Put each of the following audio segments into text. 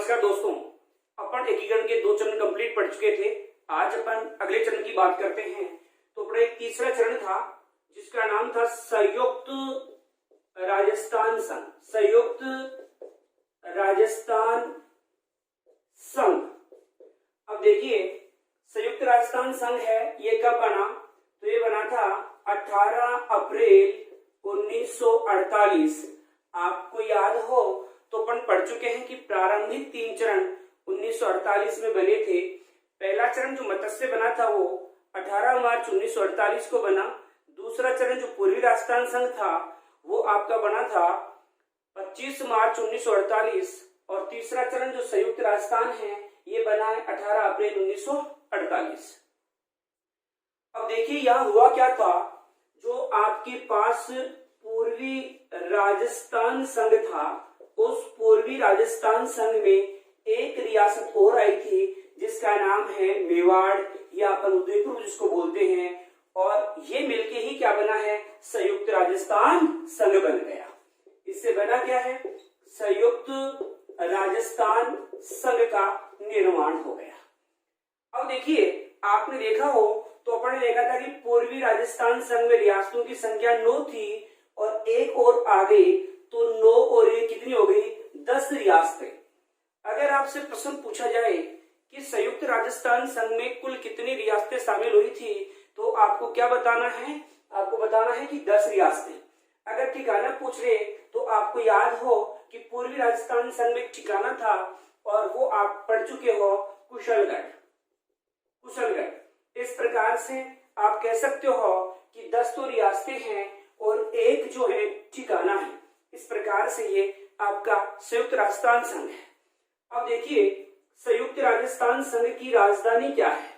नमस्कार दोस्तों, अपन एकीकरण के 2 चरण कंप्लीट पढ़ चुके थे। आज अपन अगले चरण की बात करते हैं। तो अपना एक तीसरा चरण था जिसका नाम था संयुक्त राजस्थान संघ। संयुक्त राजस्थान संघ। अब देखिए, संयुक्त राजस्थान संघ है, ये कब बना? तो ये बना था 18 अप्रैल 1948। आपको याद हो तो अपन पढ़ चुके हैं कि प्रारंभिक 3 चरण 1948 में बने थे। पहला चरण जो मत्स्य बना था वो 18 मार्च 1948 को बना। दूसरा चरण जो पूर्वी राजस्थान संघ था वो आपका बना था 25 मार्च 1948 और तीसरा चरण जो संयुक्त राजस्थान है ये बना है 18 अप्रैल 1948। अब देखिए यहाँ हुआ क्या था, जो आपके पास पूर्वी राजस्थान संघ था उस पूर्वी राजस्थान संघ में एक रियासत और आई थी जिसका नाम है मेवाड़ या अपन उदयपुर जिसको बोलते हैं, और ये मिलके ही क्या बना है? संयुक्त राजस्थान संघ बन गया। इससे बना क्या है? संयुक्त राजस्थान संघ का निर्माण हो गया। अब देखिए, आपने देखा हो तो अपन ने देखा था कि पूर्वी राजस्थान संघ में रियासतों की संख्या 9 थी और एक और आ गई, तो 9 और ये कितनी हो गई? 10 रियासतें। अगर आपसे प्रश्न पूछा जाए कि संयुक्त राजस्थान संघ में कुल कितनी रियासतें शामिल हुई थी, तो आपको क्या बताना है? आपको बताना है कि 10 रियासतें। अगर ठिकाना पूछ रहे तो आपको याद हो कि पूर्वी राजस्थान संघ में एक ठिकाना था और वो आप पढ़ चुके हो, कुशलगढ़। कुशलगढ़। इस प्रकार से आप कह सकते हो कि 10 तो रियासतें हैं और एक जो है ठिकाना है। इस प्रकार से ये आपका संयुक्त राजस्थान संघ है। अब देखिए, संयुक्त राजस्थान संघ की राजधानी क्या है?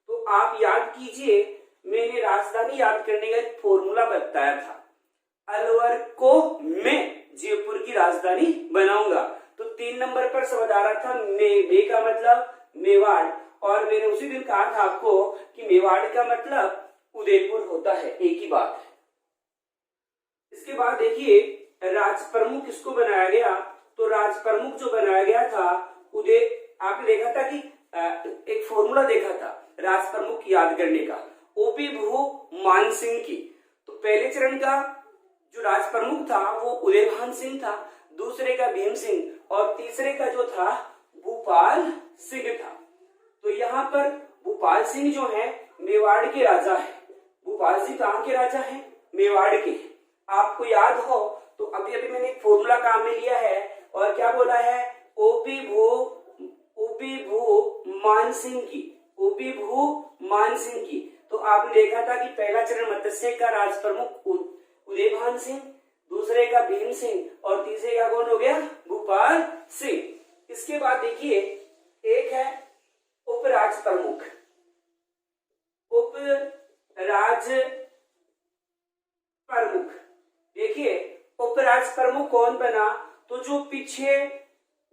तो आप याद कीजिए, मैंने राजधानी याद करने का एक फॉर्मूला बताया था। अलवर को मैं जयपुर की राजधानी बनाऊंगा। तो 3 नंबर पर शब्द आ रहा था मे का मतलब मेवाड़, और मैंने उसी दिन कहा था आपको कि मेवाड़ का मतलब उदयपुर होता है, एक ही बात है। इसके बाद देखिए, राज प्रमुख किसको बनाया गया? तो राज प्रमुख जो बनाया गया था आपने देखा था कि एक फॉर्मूला देखा था राज प्रमुख याद करने का, ओपी भू मान सिंह की। तो पहले चरण का जो राज प्रमुख था वो उदयभान सिंह था, दूसरे का भीम सिंह और तीसरे का जो था भूपाल सिंह था। तो यहाँ पर भूपाल सिंह जो है मेवाड़ के राजा है। भूपाल सिंह कहाँ के राजा है? मेवाड़ के। आपको याद हो तो अभी अभी मैंने एक फॉर्मूला काम में लिया है और क्या बोला है? ओपी भू मान सिंह की। ओपी भू मान सिंह की। तो आपने देखा था कि पहला चरण मत्स्य का राज प्रमुख उदयभान सिंह, दूसरे का भीम सिंह और तीसरे का कौन हो गया? भूपाल सिंह। इसके बाद देखिए, एक है उपराज प्रमुख। उपराज प्रमुख। देखिए, उपराज प्रमुख कौन बना? तो जो पीछे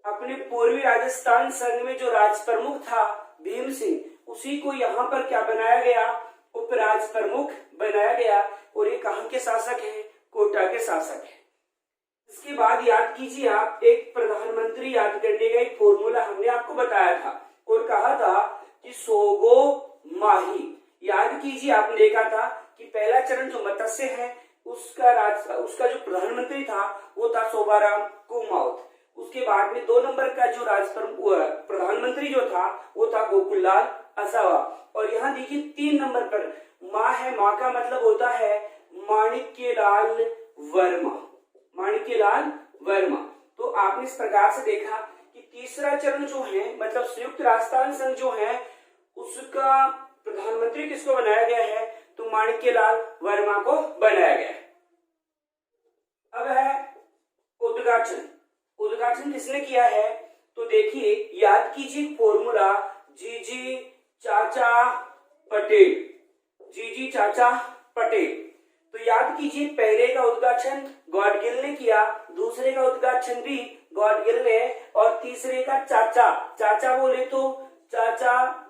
अपने पूर्वी राजस्थान संघ में जो राज प्रमुख था भीम सिंह, उसी को यहाँ पर क्या बनाया गया? उपराज प्रमुख बनाया गया। और ये कहाँ के शासक हैं? कोटा के शासक हैं। इसके बाद याद कीजिए, आप एक प्रधानमंत्री याद करने का एक फॉर्मूला हमने आपको बताया था और कहा था कि सोगो माही। याद कीजिए, आपने देखा था कि पहला चरण जो मत्स्य है उसका जो प्रधानमंत्री था वो था शोभाराम कुमावत। उसके बाद में 2 नंबर का जो प्रधानमंत्री जो था वो था गोकुललाल आसावा। और यहाँ देखिए 3 नंबर पर माँ है। माँ का मतलब होता है माणिक्यलाल वर्मा। माणिक्यलाल वर्मा। तो आपने इस प्रकार से देखा कि तीसरा चरण जो है मतलब संयुक्त राजस्थान संघ जो है उसका प्रधानमंत्री किसको बनाया गया है? तो माणिक्यलाल वर्मा को बनाया गया है। अब है उद्घाटन। उद्घाटन किसने किया है? तो देखिए, याद कीजिए फॉर्मूला जीजी चाचा पटेल। जीजी चाचा पटेल। तो याद कीजिए, पहले का उद्घाटन गॉडगिल ने किया, दूसरे का उद्घाटन भी गॉडगिल ने, और तीसरे का चाचा बोले तो चाचा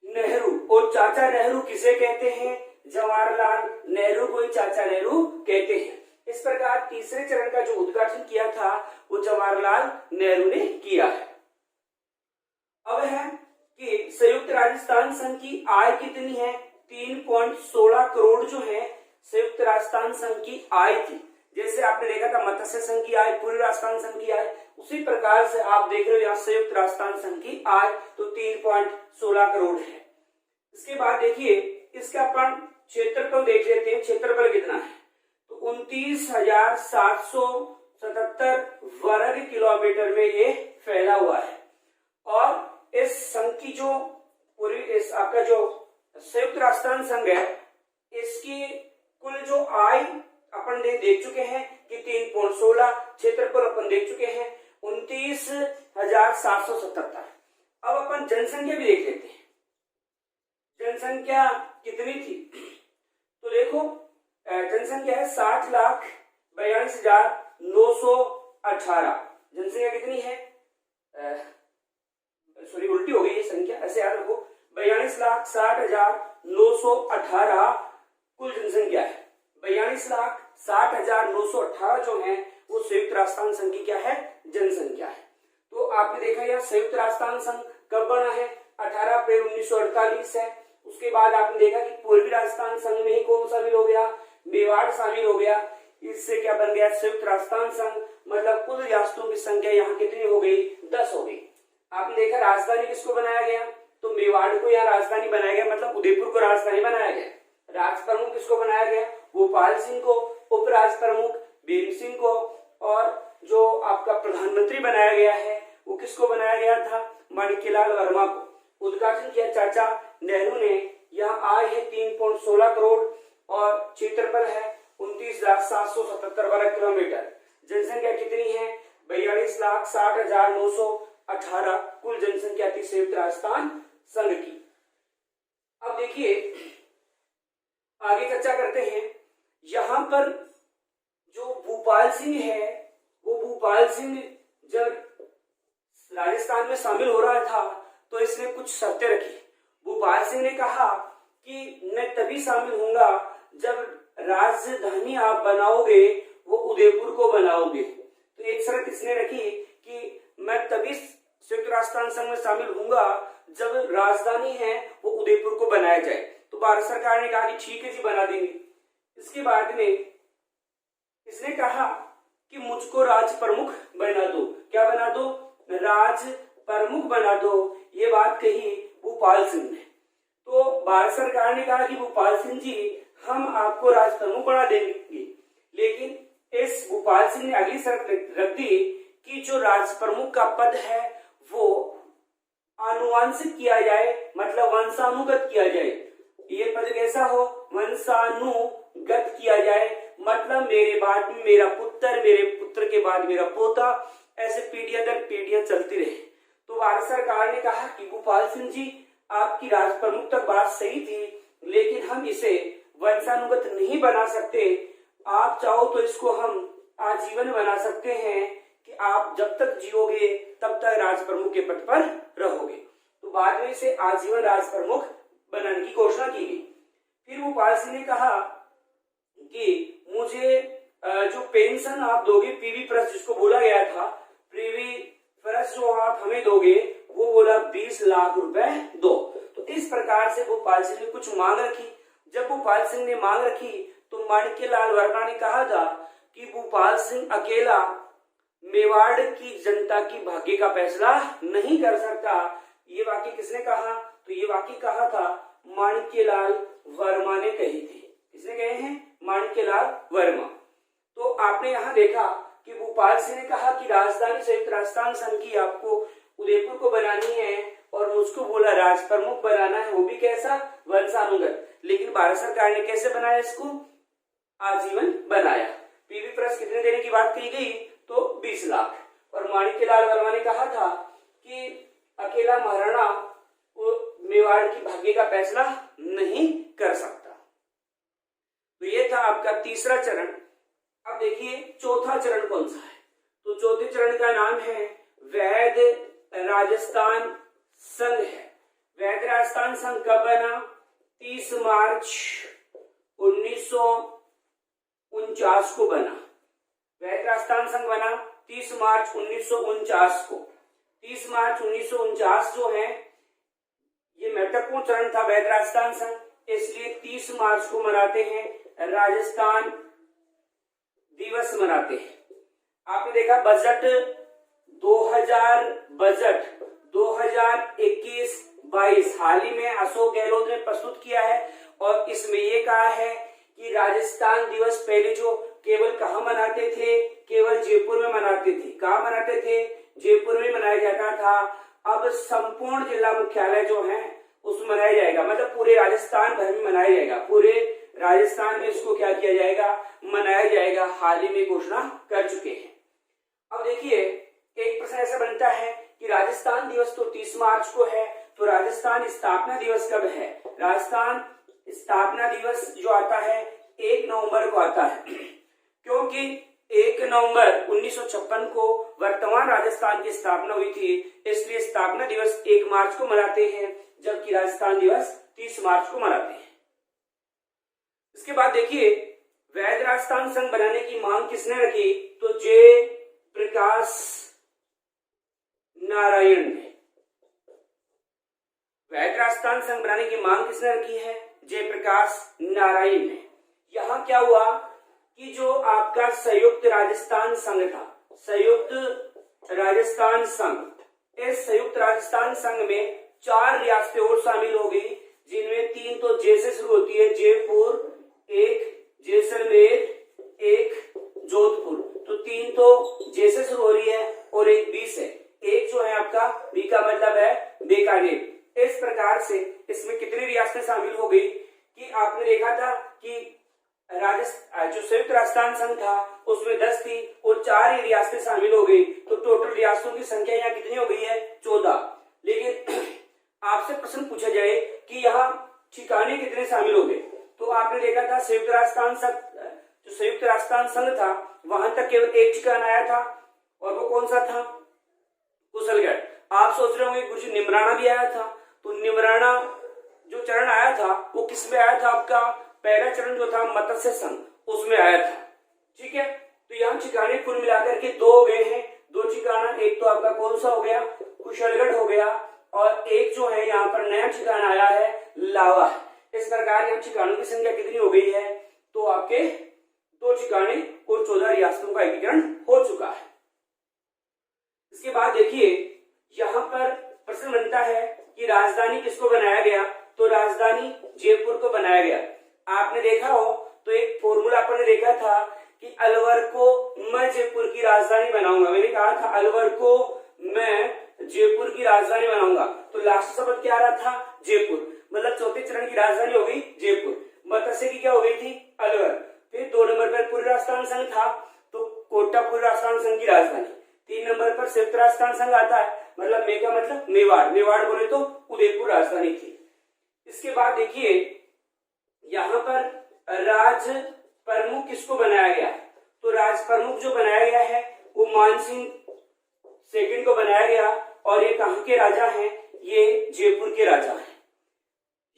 नेहरू। और चाचा नेहरू किसे कहते हैं? जवाहरलाल नेहरू को ही चाचा नेहरू कहते हैं। इस प्रकार तीसरे चरण का जो उद्घाटन किया था वो जवाहरलाल नेहरू ने किया है। अब है कि संयुक्त राजस्थान संघ की आय कितनी है? 3.16 करोड़ जो है संयुक्त राजस्थान संघ की आय थी। जैसे आपने देखा था मत्स्य संघ की आय, पूर्वी राजस्थान संघ की आय, उसी प्रकार से आप देख रहे हो यहाँ संयुक्त राजस्थान संघ की आय तो 3.16 करोड़ है। इसके बाद देखिए इसका अपन क्षेत्रफल देख लेते हैं, क्षेत्रफल कितना है तो 29,777 वर्ग किलोमीटर में ये फैला हुआ है। और इस संघ की जो पूरी इस आपका जो संयुक्त राजस्थान संघ है इसकी कुल जो आय अपन देख चुके हैं कि 3.16, क्षेत्रफल अपन देख चुके हैं 29,777। अब अपन जनसंख्या भी देख लेते हैं, जनसंख्या कितनी थी तो देखो जनसंख्या है 60,42,918। जनसंख्या कितनी है, सॉरी उल्टी हो गई ये संख्या, ऐसे याद रखो 42,60,918 कुल जनसंख्या है। 42,60,918 जो है वो संयुक्त राजस्थान संघ की क्या है, जनसंख्या है। तो आपने देखा यह संयुक्त राजस्थान संघ कब बना है, 18 अप्रैल 1948 है। उसके बाद आपने देखा कि पूर्वी राजस्थान संघ में ही कौन शामिल हो गया, मेवाड़ शामिल हो गया। इससे क्या बन गया, संयुक्त राजस्थान संघ। मतलब कुल रियासतों की संख्या यहाँ कितनी हो गई, 10 हो गई। आपने देखा राजधानी किसको बनाया गया, तो मेवाड़ को यहाँ राजधानी बनाया गया, मतलब उदयपुर को राजधानी बनाया गया। राज प्रमुख किसको बनाया गया, भोपाल सिंह को, उपराज प्रमुख भीम सिंह को, और जो आपका प्रधानमंत्री बनाया गया है वो किसको बनाया गया था, माणिक्यलाल वर्मा को। उद्घाटन किया चाचा नेहरू ने। यहाँ आय है 3.16 करोड़ और क्षेत्रफल है 29,777 वर्ग किलोमीटर। जनसंख्या कितनी है, 42,60,918 कुल जनसंख्या थी संयुक्त राजस्थान संघ की। अब देखिए आगे चर्चा करते हैं। यहां पर जो भूपाल सिंह है वो भूपाल सिंह जब राजस्थान में शामिल हो रहा था तो इसने कुछ शर्तें रखी। भूपाल सिंह ने कहा कि मैं तभी शामिल होऊंगा जब राजधानी आप बनाओगे वो उदयपुर को बनाओगे। तो एक शर्त इसने रखी कि मैं तभी संयुक्त राजस्थान संघ में शामिल होऊंगा जब राजधानी है वो उदयपुर को बनाया जाए। तो भारत सरकार ने कहा कि ठीक है जी बना देंगे। इसके बाद में इसने कहा कि मुझको राज प्रमुख बना दो। क्या बना दो, राज प्रमुख बना दो। ये बात कही भूपाल सिंह ने। तो भारत सरकार ने कहा कि भूपाल सिंह जी हम आपको राज प्रमुख बना देंगे, लेकिन इस भूपाल सिंह ने अगली शर्त रख दी कि जो राज प्रमुख का पद है वो आनुवांशिक किया जाए, मतलब वंशानुगत किया जाए। ये पद कैसा हो, वंशानुगत किया जाए, मतलब मेरे बाद में मेरा पुत्र, मेरे पुत्र के बाद मेरा पोता, ऐसे पीढ़ियां दर पीढ़ियां चलती रहे। तो भारत सरकार ने कहा कि भूपाल सिंह जी आपकी राज प्रमुख तक बात सही थी, लेकिन हम इसे वंशानुगत नहीं बना सकते। आप चाहो तो इसको हम आजीवन बना सकते हैं कि आप जब तक जियोगे तब तक राज प्रमुख के पद पर रहोगे। तो बाद में इसे आजीवन राज प्रमुख बनाने की घोषणा की गई। फिर भूपाल सिंह ने कहा कि मुझे जो पेंशन आप दोगे, पीवी प्रेस जिसको बोला गया था, पीवी प्रेस जो आप हमें दोगे वो बोला 20 लाख रुपए दो। तो इस प्रकार से भूपाल सिंह ने कुछ मांग रखी। जब भूपाल सिंह ने मांग रखी तो माणिक्यलाल वर्मा ने कहा था कि भूपाल सिंह अकेला मेवाड़ की जनता की भाग्य का फैसला नहीं कर सकता। ये वाक्य किसने कहा, तो ये वाक्य कहा था माणिक्यलाल वर्मा ने कही थी। किसने कहे हैं, माणिक्यलाल वर्मा। तो आपने यहाँ देखा कि भूपाल सिंह ने कहा कि राजधानी संयुक्त राजस्थान संघ की आपको उदयपुर को बनानी है और मुझको बोला राज प्रमुख बनाना है, वो भी कैसा, वंशानुगत। लेकिन भारत सरकार ने कैसे बनाया इसको, आजीवन बनाया। पीवी प्रेस कितने देने की बात कही गई, तो 20 लाख। और माणिक्यलाल वर्मा ने कहा था कि अकेला महाराणा वो मेवाड़ की भाग्य का फैसला नहीं कर सकता। तो ये था आपका तीसरा चरण। अब देखिए चौथा चरण कौन सा है, तो चौथे चरण का नाम है वैध राजस्थान संघ है। वैध राजस्थान संघ कब बना, 30 मार्च 1949 को बना। वैध राजस्थान संघ बना 30 मार्च 1949 को। 30 मार्च 1949 जो है ये महत्वपूर्ण चरण था वैध राजस्थान संघ, इसलिए 30 मार्च को मनाते हैं राजस्थान दिवस मनाते हैं। आपने देखा बजट 2021-22 हाल ही में अशोक गहलोत ने प्रस्तुत किया है और इसमें ये कहा है कि राजस्थान दिवस पहले जो केवल कहाँ मनाते थे, केवल जयपुर में मनाते थे। कहाँ मनाते थे? जयपुर में मनाया जाता था। अब संपूर्ण जिला मुख्यालय जो है उसमें मनाया जाएगा, मतलब पूरे राजस्थान भर में मनाया जाएगा। पूरे राजस्थान में इसको क्या किया जाएगा? मनाया जाएगा। हाल ही में घोषणा कर चुके हैं। अब देखिए एक प्रश्न ऐसा बनता है कि राजस्थान दिवस तो 30 मार्च को है, तो राजस्थान स्थापना दिवस कब है? राजस्थान स्थापना दिवस जो आता है 1 नवंबर को आता है, क्योंकि 1 नवंबर 1956 को वर्तमान राजस्थान की स्थापना हुई थी, इसलिए स्थापना दिवस 1 मार्च को मनाते हैं, जबकि राजस्थान दिवस 30 मार्च को मनाते हैं। इसके बाद देखिए वैध राजस्थान संघ बनाने की मांग किसने रखी? तो जय प्रकाश नारायण ने। वैध राजस्थान संघ बनाने की मांग किसने रखी है? जयप्रकाश नारायण ने। यहां क्या हुआ कि जो आपका संयुक्त राजस्थान संघ था, संयुक्त राजस्थान संघ, इस संयुक्त राजस्थान संघ में 4 रियासतें और शामिल हो गई, जिनमें 3 तो जे से शुरू होती है, जयपुर, 1 जैसलमेर, 1 जोधपुर। तो 3 तो जे से शुरू हो रही है और 1 बी से। एक जो है आपका बी का मतलब है बीकानेर। इस प्रकार से इसमें कितनी रियासतें शामिल हो गई कि आपने देखा था कि जो संयुक्त राजस्थान संघ था उसमें 10 थी और 4 ही रियासतें शामिल हो गई, तो टोटल रियासतों की संख्या यहाँ कितनी हो गई है? 14। लेकिन आपसे प्रश्न पूछा जाए कि यहाँ ठिकाने कितने शामिल हो गए, तो आपने देखा था संयुक्त राजस्थान संघ, जो संयुक्त राजस्थान संघ था वहां तक केवल एक ठिकाना आया था, और वो कौन सा था? कुशलगढ़। आप सोच रहे होंगे कुछ निमराना भी आया था, तो निमराना जो चरण आया था वो किस में आया था? आपका पहला चरण जो था मत्स्य संघ, उसमें आया था। ठीक है, तो यहाँ ठिकाने कुल मिलाकर के 2 हो गए हैं। 2 ठिकाना, एक तो आपका कौन सा हो गया? कुशलगढ़ हो गया, और एक जो है यहाँ पर नया ठिकाना आया है लावा। इस प्रकार यहाँ ठिकानों की संख्या कितनी हो गई है? तो आपके 2 ठिकाने और 14 रियासतों का एकीकरण हो चुका है। इसके बाद देखिए यहाँ पर प्रश्न बनता है कि राजधानी किसको बनाया गया? तो राजधानी जयपुर को बनाया गया। आपने देखा हो तो एक फॉर्मूला आपने देखा था कि अलवर को मैं जयपुर की राजधानी बनाऊंगा। मैंने कहा था अलवर को मैं जयपुर की राजधानी बनाऊंगा, तो लास्ट शब्द क्या आ रहा था? जयपुर। मतलब चौथे चरण की राजधानी हो गई जयपुर। मत्स्य की क्या हो गई थी? अलवर। फिर 2 नंबर पर पूर्व राजस्थान संघ था, तो कोटा पूर्व राजस्थान संघ की राजधानी। 3 नंबर पर संयुक्त राजस्थान संघ आता है, मतलब मे का मतलब मेवाड़। मेवाड़ बोले तो उदयपुर राजधानी थी। इसके बाद देखिए यहाँ पर राज प्रमुख किसको बनाया गया? तो राज प्रमुख जो बनाया गया है वो मानसिंह सेकंड को बनाया गया, और ये कहाँ के राजा हैं? ये जयपुर के राजा हैं।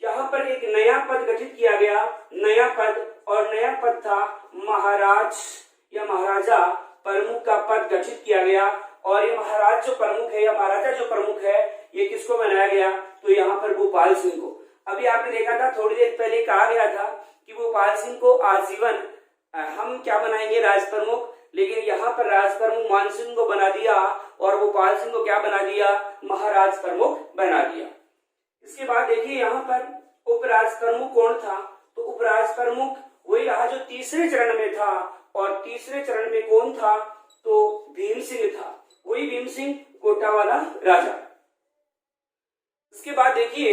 यहाँ पर एक नया पद गठित किया गया, नया पद, और नया पद था महाराज या महाराजा प्रमुख का पद गठित किया गया। और ये महाराज जो प्रमुख है या महाराजा जो प्रमुख है ये किसको बनाया गया? तो यहाँ पर भोपाल सिंह को। अभी आपने देखा था थोड़ी देर पहले कहा गया था कि भोपाल सिंह को आजीवन हम क्या बनाएंगे? राज प्रमुख। लेकिन यहाँ पर राज प्रमुख मान सिंह को बना दिया और भोपाल सिंह को क्या बना दिया? महाराज प्रमुख बना दिया। इसके बाद देखिए यहाँ पर उपराज प्रमुख कौन था? तो उपराज प्रमुख वही रहा जो तीसरे चरण में था, और तीसरे चरण में कौन था? तो भीम सिंह था, वही भीम सिंह कोटा वाला राजा। इसके बाद देखिए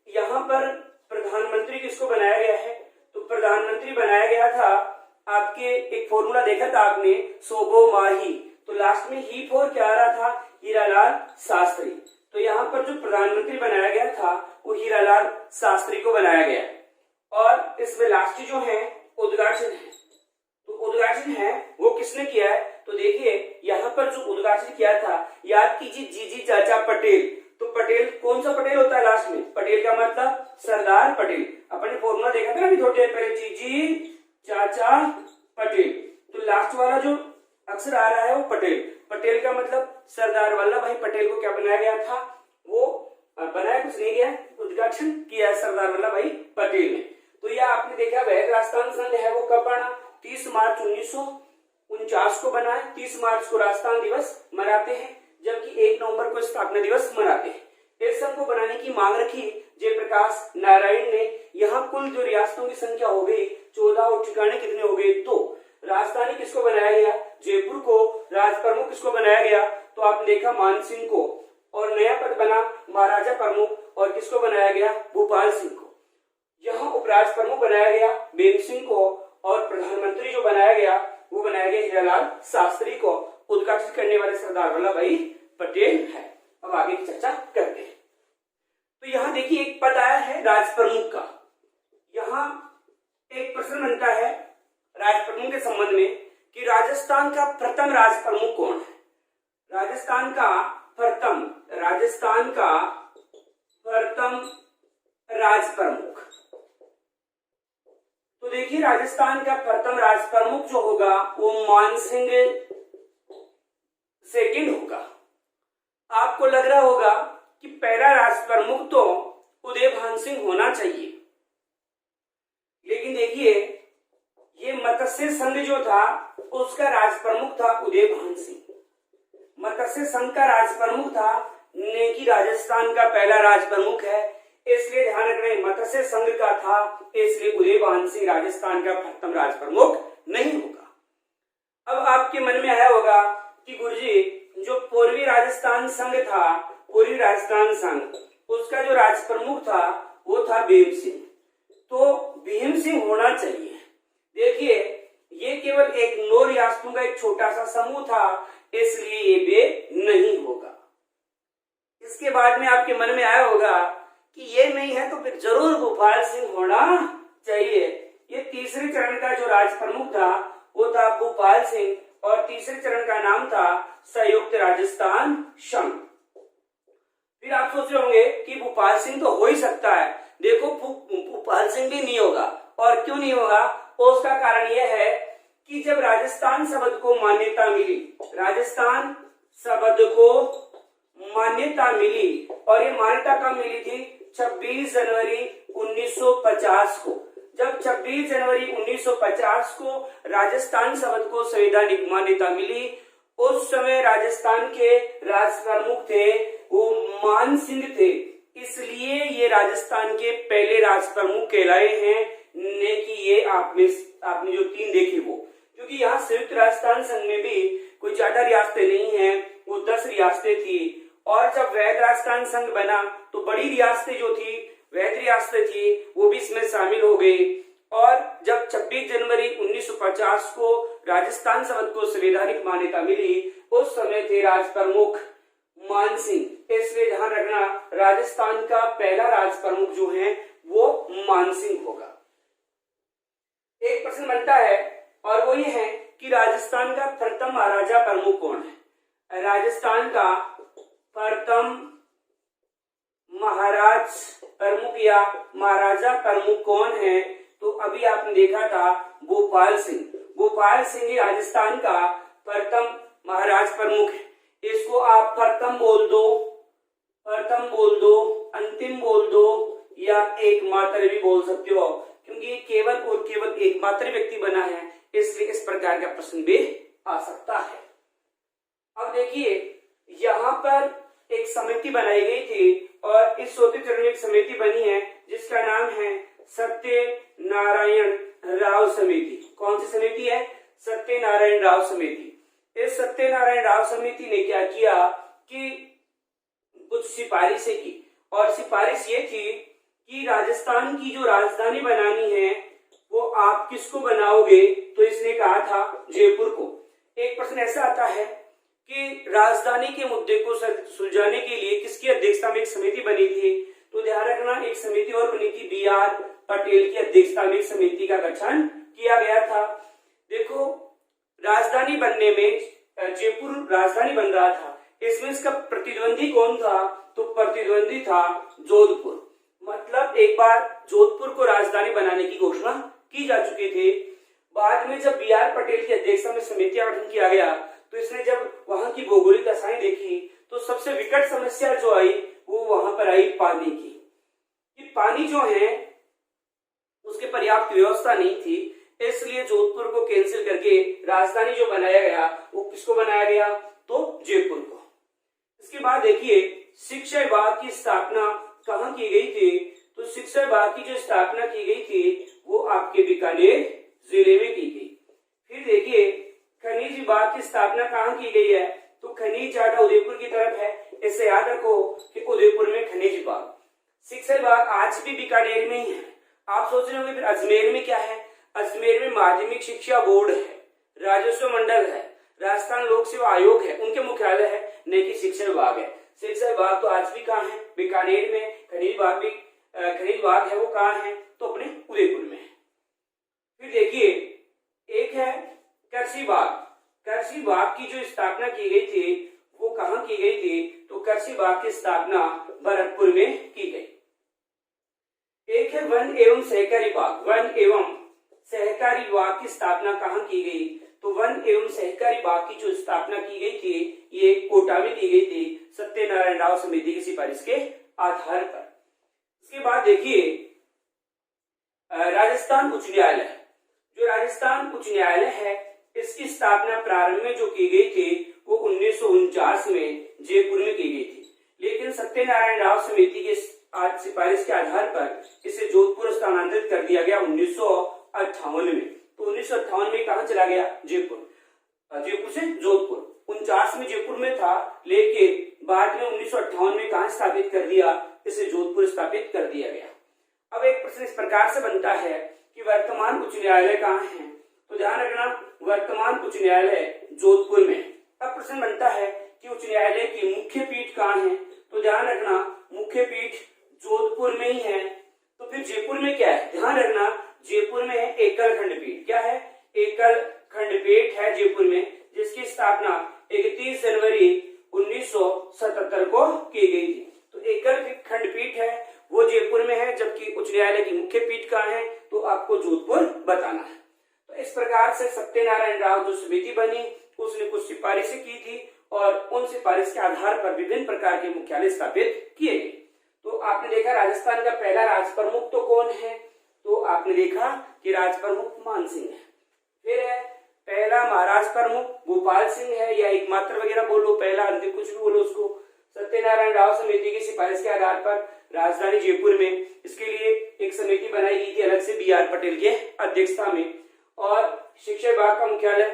यहाँ पर प्रधानमंत्री किसको बनाया गया है? तो प्रधानमंत्री बनाया गया था आपके, एक फॉर्मूला देखा था आपने, सोबो माही। तो लास्ट में ही फोर क्या आ रहा था? हीरालाल शास्त्री। तो यहाँ पर जो प्रधानमंत्री बनाया गया था वो हीरालाल शास्त्री को बनाया गया। और इसमें लास्ट जो है उद्घाटन है, तो उद्घाटन है वो किसने किया है? तो देखिए यहाँ पर जो उद्घाटन किया था, याद कीजिए जीजी चाचा पटेल। तो पटेल कौन सा पटेल होता है लास्ट में? पटेल का मतलब सरदार पटेल। अपने फॉर्मूला देखा था ना अभी थोड़ी देर पहले, जीजी चाचा पटेल। भाई पटेल को क्या बनाया गया था, वो बनाया कुछ नहीं गया, उद्घाटन किया सरदार वल्लभ भाई पटेल ने। तो यह आपने देखा वैध राजस्थान संघ है वो कब बना, 30 मार्च 1949 को बना है। 30 मार्च को राजस्थान दिवस मनाते हैं, जबकि 1 नवंबर को स्थापना दिवस मनाते हैं। इस संघ को बनाने की मांग रखी जयप्रकाश नारायण ने। यहाँ कुल जो रियासतों की संख्या हो गई 14 और ठिकाने कितने हो गए, तो राजधानी किसको बनाया गया, जयपुर को। राज प्रमुख किसको बनाया गया, तो आपने देखा मानसिंह को। और नया पद बना महाराजा प्रमुख, और किसको बनाया गया, भूपाल सिंह को। यहाँ उपराज प्रमुख बनाया गया बेम सिंह को, और प्रधानमंत्री जो बनाया गया वो बनाया गया हीरालाल शास्त्री को। उद्घाटन करने वाले सरदार वल्लभ भाई पटेल है। अब आगे की चर्चा करते हैं। तो यहाँ देखिए एक पद आया है राज प्रमुख का। यहाँ एक प्रश्न बनता है राज प्रमुख के संबंध में कि राजस्थान का प्रथम राज प्रमुख कौन है। राजस्थान का प्रथम राज प्रमुख, तो देखिए राजस्थान का प्रथम राज प्रमुख जो होगा वो मानसिंह सेकंड होगा। आपको लग रहा होगा कि पहला राज प्रमुख तो उदयभान सिंह होना चाहिए, लेकिन देखिए ये मत्स्य संघ जो था उसका राज प्रमुख था उदयभान सिंह। मत्स्य संघ का राज प्रमुख था, ने कि राजस्थान का पहला राज प्रमुख है, इसलिए ध्यान रखना मत्स्य संघ का था, इसलिए उदयभान सिंह राजस्थान का प्रथम राज प्रमुख नहीं होगा। अब आपके मन में आया होगा कि गुरुजी जो पूर्वी राजस्थान संघ था, पूर्वी राजस्थान संघ, उसका जो राज प्रमुख था वो था भीम सिंह, तो भीम सिंह होना चाहिए। देखिए ये केवल एक 9 रियासतों का एक छोटा सा समूह था, इसलिए ये वे नहीं होगा। इसके बाद में आपके मन में आया होगा कि ये नहीं है तो फिर जरूर भूपाल सिंह होना चाहिए। ये तीसरे चरण का जो राज प्रमुख था वो था भूपाल सिंह, और तीसरे चरण का नाम था संयुक्त राजस्थान संघ। फिर आप सोच रहे होंगे कि भूपाल सिंह तो हो ही सकता है, देखो भूपाल सिंह भी नहीं होगा। और क्यों नहीं होगा, उसका कारण यह है कि जब राजस्थान शब्द को मान्यता मिली, राजस्थान शब्द को मान्यता मिली, और ये मान्यता कब मिली थी, 26 जनवरी 1950 को। जब 26 जनवरी 1950 को राजस्थान शब्द को संवैधानिक मान्यता मिली, उस समय राजस्थान के राज प्रमुख थे वो मान सिंह थे, इसलिए ये राजस्थान के पहले राज प्रमुख कहलाए हैं। ने कि ये आपने जो 3 देखे वो, क्योंकि यहाँ संयुक्त राजस्थान संघ में भी कोई ज्यादा रियासतें नहीं है, वो 10 रियासतें थी। और जब वैध राजस्थान संघ बना तो बड़ी रियासतें जो थी, वैध रियासतें थी, वो भी इसमें शामिल हो गई। और जब 26 जनवरी 1950 को राजस्थान शब्द को संवैधानिक मान्यता मिली, उस समय थे राज प्रमुख मान सिंह। इसलिए ध्यान रखना राजस्थान का पहला राज प्रमुख जो है वो मान सिंह होगा। एक प्रश्न बनता है और वो ये है कि राजस्थान का प्रथम महाराजा प्रमुख कौन है। राजस्थान का प्रथम महाराज प्रमुख या महाराजा प्रमुख कौन है, तो अभी आपने देखा था भोपाल सिंह। भोपाल सिंह राजस्थान का प्रथम महाराज प्रमुख है। इसको आप प्रथम बोल दो, अंतिम बोल दो, या एकमात्र भी बोल सकते हो, क्योंकि ये केवल और केवल एकमात्र व्यक्ति बना है, इसलिए इस प्रकार का प्रश्न भी आ सकता है। अब देखिए यहाँ पर एक समिति बनाई गई थी, और इस 4थे चरण में एक समिति बनी है जिसका नाम है सत्यनारायण राव समिति। कौन सी समिति है, सत्यनारायण राव समिति। इस सत्यनारायण राव समिति ने क्या किया कि कुछ सिफारिशें की, और सिफारिश ये थी कि राजस्थान की जो राजधानी बनानी है वो आप किसको बनाओगे, तो इसने कहा था जयपुर को। एक प्रश्न ऐसा आता है कि राजधानी के मुद्दे को सुलझाने के लिए किसकी अध्यक्षता में एक समिति बनी थी, तो ध्यान रखना एक समिति और बनी थी, BR पटेल की अध्यक्षता में एक समिति का गठन किया गया था। देखो राजधानी बनने में, जयपुर राजधानी बन रहा था, इसमें इसका प्रतिद्वंदी कौन था, तो प्रतिद्वंदी था जोधपुर। मतलब एक बार जोधपुर को राजधानी बनाने की घोषणा की जा चुकी थी। बाद में जब BR पटेल की अध्यक्षता में समिति का गठन किया गया, तो इसने जब वहां की भौगोलिक दशाएं देखी तो सबसे विकट समस्या जो आई वो वहां पर आई पानी की, कि पानी जो है उसके पर्याप्त व्यवस्था नहीं थी, इसलिए जोधपुर को कैंसिल करके राजधानी जो बनाया गया वो किसको बनाया गया, तो जयपुर को। इसके बाद देखिए शिक्षा विभाग की स्थापना कहाँ की गई थी, तो शिक्षा विभाग की जो स्थापना की गई थी वो आपके बीकानेर जिले में की गई। फिर देखिए खनिज विभाग की स्थापना कहाँ की गई है, तो खनिज ज्यादा उदयपुर की तरफ है, इसे याद रखो कि उदयपुर में खनिज विभाग। शिक्षा विभाग आज भी बीकानेर में ही है। आप सोच रहे होंगे फिर अजमेर में क्या है, अजमेर में माध्यमिक शिक्षा बोर्ड है, राजस्व मंडल है, राजस्थान लोक सेवा आयोग है, उनके मुख्यालय है, न कि शिक्षा विभाग है। शिक्षा विभाग तो आज भी कहाँ है, बीकानेर में। खनिज विभाग है वो कहाँ है, तो अपने उदयपुर में है। फिर देखिए एक है कृषि विभाग। कृषि विभाग की जो स्थापना की गई थी वो कहाँ की गई थी, तो कृषि विभाग की स्थापना भरतपुर में की गई। एक है वन एवं सहकारी विभाग। वन एवं सहकारी विभाग की स्थापना कहाँ की गई, तो वन एवं सहकारी विभाग की जो स्थापना की गई थी ये कोटा में की गई थी, सत्यनारायण राव समिति की सिफारिश के आधार पर। इसके बाद देखिए राजस्थान उच्च न्यायालय। जो राजस्थान उच्च न्यायालय है इसकी स्थापना प्रारंभ में जो की गई थी वो 1949 में जयपुर में की गई थी, लेकिन सत्यनारायण राव समिति के सिफारिश के आधार पर इसे जोधपुर स्थानांतरित कर दिया गया 1958 में। तो 1958 में कहां चला गया, जयपुर। जयपुर से जोधपुर 49 में जयपुर में था, लेकिन बाद में 1958 में कहां स्थापित कर दिया, इसे जोधपुर स्थापित कर दिया गया। अब एक प्रश्न इस प्रकार से बनता है कि वर्तमान उच्च न्यायालय कहाँ है, तो ध्यान रखना वर्तमान उच्च न्यायालय जोधपुर में। अब प्रश्न बनता है कि उच्च न्यायालय की मुख्य पीठ कहाँ है, तो ध्यान रखना मुख्य पीठ जोधपुर में ही है। तो फिर जयपुर में क्या है, ध्यान रखना जयपुर में है एकल खंडपीठ। क्या है, एकल खंडपीठ है जयपुर में, जिसकी स्थापना 31 जनवरी 1977 को की गई थी। तो एकल खंडपीठ है वो जयपुर में है, जबकि उच्च न्यायालय की मुख्य पीठ कहाँ है, तो आपको जोधपुर बताना है। तो इस प्रकार से सत्यनारायण राव जो समिति बनी उसने कुछ सिफारिशें की थी और उन सिफारिश के आधार पर विभिन्न प्रकार के मुख्यालय स्थापित किए गए। तो आपने देखा राजस्थान का पहला राज प्रमुख तो कौन है, तो आपने देखा कि राज प्रमुख मान सिंह है। फिर है पहला महाराज प्रमुख गोपाल सिंह है, या एकमात्र वगैरह बोलो, पहला अंतिम कुछ भी बोलो उसको। सत्यनारायण राव समिति की सिफारिश के आधार पर राजधानी जयपुर में इसके लिए एक समिति बनाई गई थी अलग से BR पटेल के अध्यक्षता में। और शिक्षा विभाग का मुख्यालय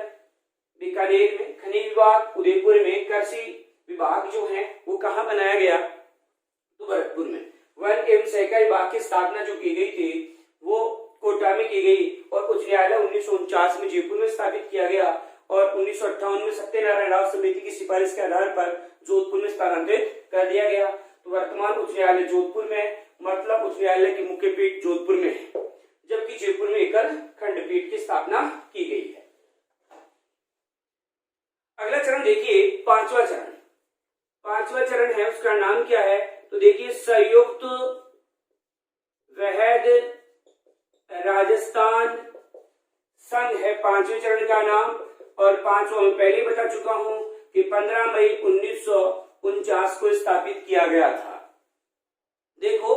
बीकानेर में, खनिज विभाग उदयपुर में, कृषि विभाग जो है वो कहाँ बनाया गया, तो भरतपुर में। वन एवं सहकारी विभाग की स्थापना जो की गई थी वो कोटा में की गई और उच्च न्यायालय 1949 में जयपुर में स्थापित किया गया और 1958 में सत्यनारायण राव समिति की सिफारिश के आधार पर जोधपुर में स्थानांतरित कर दिया गया। तो वर्तमान उच्च न्यायालय जोधपुर में, मतलब उच्च न्यायालय की मुख्य पीठ जोधपुर में है, जबकि जयपुर में एकल खंडपीठ की स्थापना की गई है। अगला चरण देखिए पांचवा चरण। पांचवा चरण है उसका नाम क्या है, तो देखिए संयुक्त वैध राजस्थान संघ है पांचवें चरण का नाम। और पांचवा मैं पहले बता चुका हूं कि 15 मई 1949 को स्थापित किया गया था। देखो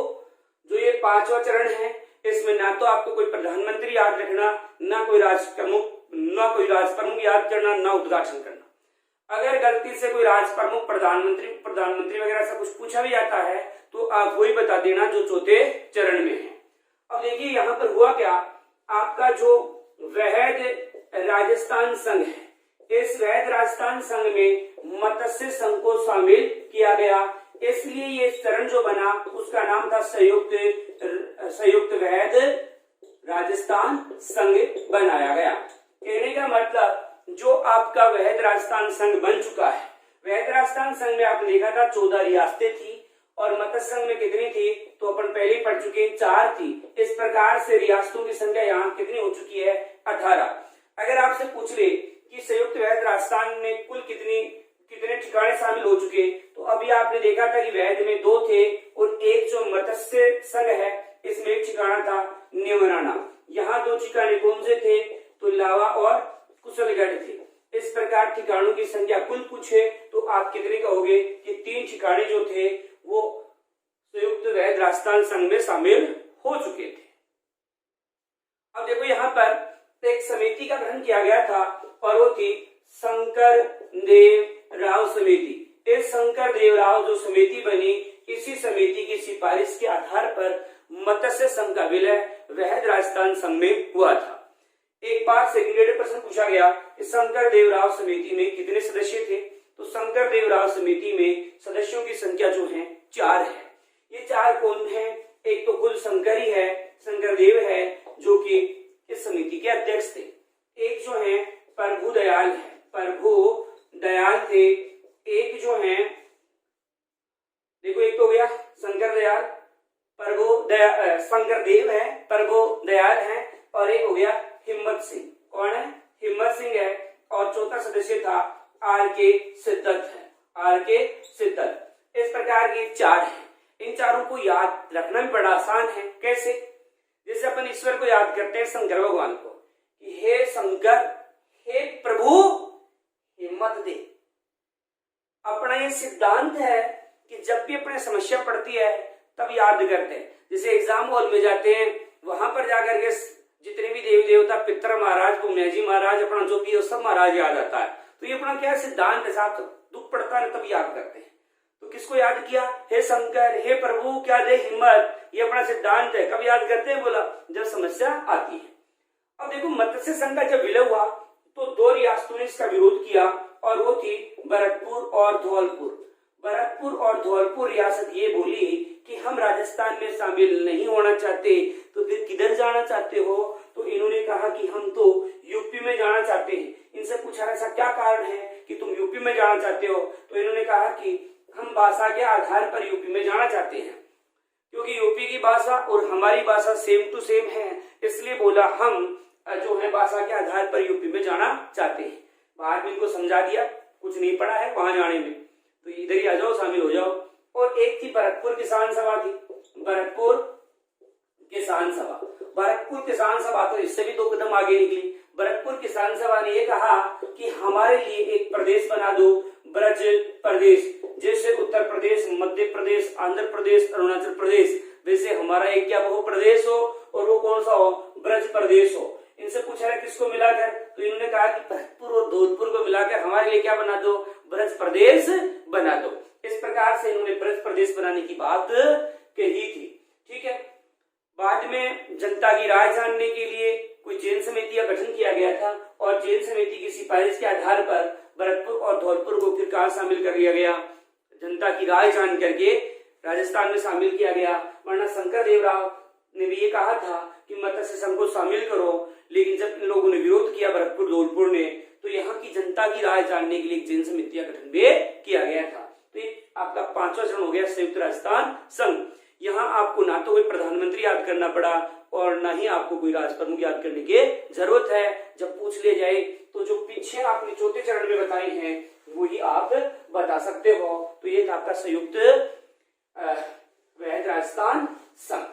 जो ये पांचवा चरण है इसमें ना तो आपको कोई प्रधानमंत्री याद रखना, ना कोई राज प्रमुख याद करना, ना उद्घाटन करना। अगर गलती से कोई राज प्रमुख प्रधानमंत्री वगैरह से कुछ पूछा भी जाता है तो आप वही बता देना जो चौथे चरण में है। अब देखिए यहाँ पर हुआ क्या, आपका जो वैध राजस्थान संघ है, इस वैध राजस्थान संघ में मत्स्य संघ को शामिल किया गया, इसलिए ये चरण जो बना उसका नाम था संयुक्त वैध राजस्थान संघ बनाया गया। कहने का मतलब जो आपका वैध राजस्थान संघ बन चुका है, वैध राजस्थान संघ में आपने देखा था 14 रियासतें थी और मत्स्य संघ में कितनी थी, तो अपन पहले पढ़ चुके 4 थी। इस प्रकार से रियासतों की संख्या यहाँ कितनी हो चुकी है, 18। अगर आपसे पूछ ले कि संयुक्त वैध राजस्थान में कुल कितने ठिकाने शामिल हो चुके, तो अभी आपने देखा था कि वैध में 2 थे और एक जो मत्स्य संघ है इसमें एक ठिकाना था नेवराना। यहाँ 2 ठिकाने कौन से थे, तो लावा और कुशलगढ़ थे। इस प्रकार ठिकानों की संख्या कुल पूछे तो तो आप कितने कहोगे कि 3 ठिकाने जो थे वो संयुक्त वैध राजस्थान संघ में शामिल हो चुके थे। अब देखो यहाँ पर एक समिति का गठन किया गया था और वो थी शंकर देव राव समिति। इस शंकर देव राव जो समिति बनी, इसी समिति की सिफारिश के आधार पर मत्स्य संघ का विलय वैध राजस्थान संघ में हुआ था। एक बार सेकंड ग्रेड प्रश्न पूछा गया कि शंकर देव राव समिति में कितने सदस्य थे, तो शंकर देव राव समिति में सदस्यों की संख्या जो है 4 है। ये 4 कौन है? एक तो कुल शंकर ही है, शंकर देव है जो कि इस समिति के अध्यक्ष थे। एक जो है प्रभु दयाल है, प्रभु दयाल थे। एक जो है देखो, एक तो हो गया शंकर दयाल, शंकर देव है, प्रभु दयाल है, और एक हो गया हिम्मत सिंह। कौन है? हिम्मत सिंह है। और चौथा सदस्य था आर के सिद्धत है, आर के सिद्धत। इस प्रकार की 4 है। इन चारों को याद रखना भी बड़ा आसान है। कैसे? जैसे अपन ईश्वर को याद करते हैं, शंकर भगवान को, कि हे शंकर, हे प्रभु हिम्मत दे। अपना ये सिद्धांत है कि जब भी अपने समस्या पड़ती है तब याद करते हैं। जैसे एग्जाम हॉल में जाते हैं, वहां पर जाकर के जितने भी देवी देवता, पितर महाराज, पुण्य जी महाराज, अपना जो भी है सब महाराज याद आता है। तो ये अपना क्या सिद्धांत है साहब, दुख पड़ता है तब याद करते हैं। तो किसको याद किया? हे शंकर, हे प्रभु क्या दे हिम्मत। ये अपना सिद्धांत है। कब याद करते हैं? बोला जब समस्या आती है। अब देखो, मत्स्य संघ का जब विलय हुआ तो 2 रियासतों ने इसका विरोध किया और वो थी भरतपुर और धौलपुर। भरतपुर और धौलपुर रियासत ये बोली कि हम राजस्थान में शामिल नहीं होना चाहते। तो फिर किधर जाना चाहते हो? तो इन्होंने कहा कि हम तो यूपी में जाना चाहते हैं। इनसे पूछा ऐसा क्या कारण है कि तुम यूपी में जाना चाहते हो? तो इन्होंने कहा कि हम भाषा के आधार पर यूपी में जाना चाहते हैं, क्योंकि यूपी की भाषा और हमारी भाषा सेम टू सेम है। इसलिए बोला हम जो है भाषा के आधार पर यूपी में जाना चाहते हैं। बाद में इनको समझा दिया, कुछ नहीं पड़ा है वहां जाने में, तो इधर ही आ जाओ, शामिल हो जाओ। और एक थी भरतपुर किसान सभा थी, भरतपुर किसान सभा। भरतपुर किसान सभा तो इससे भी 2 कदम आगे निकली। भरतपुर किसान सभा ने ये कहा कि हमारे लिए एक प्रदेश बना दो, ब्रज प्रदेश। जैसे उत्तर प्रदेश, मध्य प्रदेश, आंध्र प्रदेश, अरुणाचल प्रदेश, वैसे हमारा एक क्या वो प्रदेश हो, और वो कौन सा हो? ब्रज प्रदेश हो। इनसे पूछा है किसको मिलाकर, तो इन्होंने कहा कि भरतपुर और धौलपुर को मिलाकर हमारे लिए क्या बना दो? ब्रज प्रदेश बना दो। इस प्रकार से इन्होंने ब्रज प्रदेश बनाने की बात कही थी। ठीक है। बाद में जनता की राय जानने के लिए कोई चयन समिति का गठन किया गया था और चयन समिति की सिफारिश के आधार पर भरतपुर और धौलपुर को फिर कहां शामिल कर लिया गया? जनता की राय जान करके राजस्थान में शामिल किया गया। वरना शंकर देव राव ने भी ये कहा था कि मत्स्य संघ को शामिल करो, लेकिन जब इन लोगों ने विरोध किया भरतपुर धौलपुर ने, तो यहाँ की जनता की राय जानने के लिए एक चयन समिति का गठन भी किया गया था। तो ये आपका 5वां चरण हो गया संयुक्त राजस्थान संघ। यहाँ आपको ना तो कोई प्रधानमंत्री याद करना पड़ा और ना ही आपको कोई राज प्रमुख याद करने की जरूरत है। जब पूछ ले जाए तो जो पीछे आपने 4थे चरण में बताए हैं वही आप बता सकते हो। तो ये आपका संयुक्त वैध राजस्थान संघ।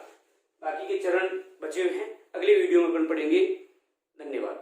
बाकी के चरण बचे हुए हैं, अगले वीडियो में अपन पढ़ेंगे। धन्यवाद।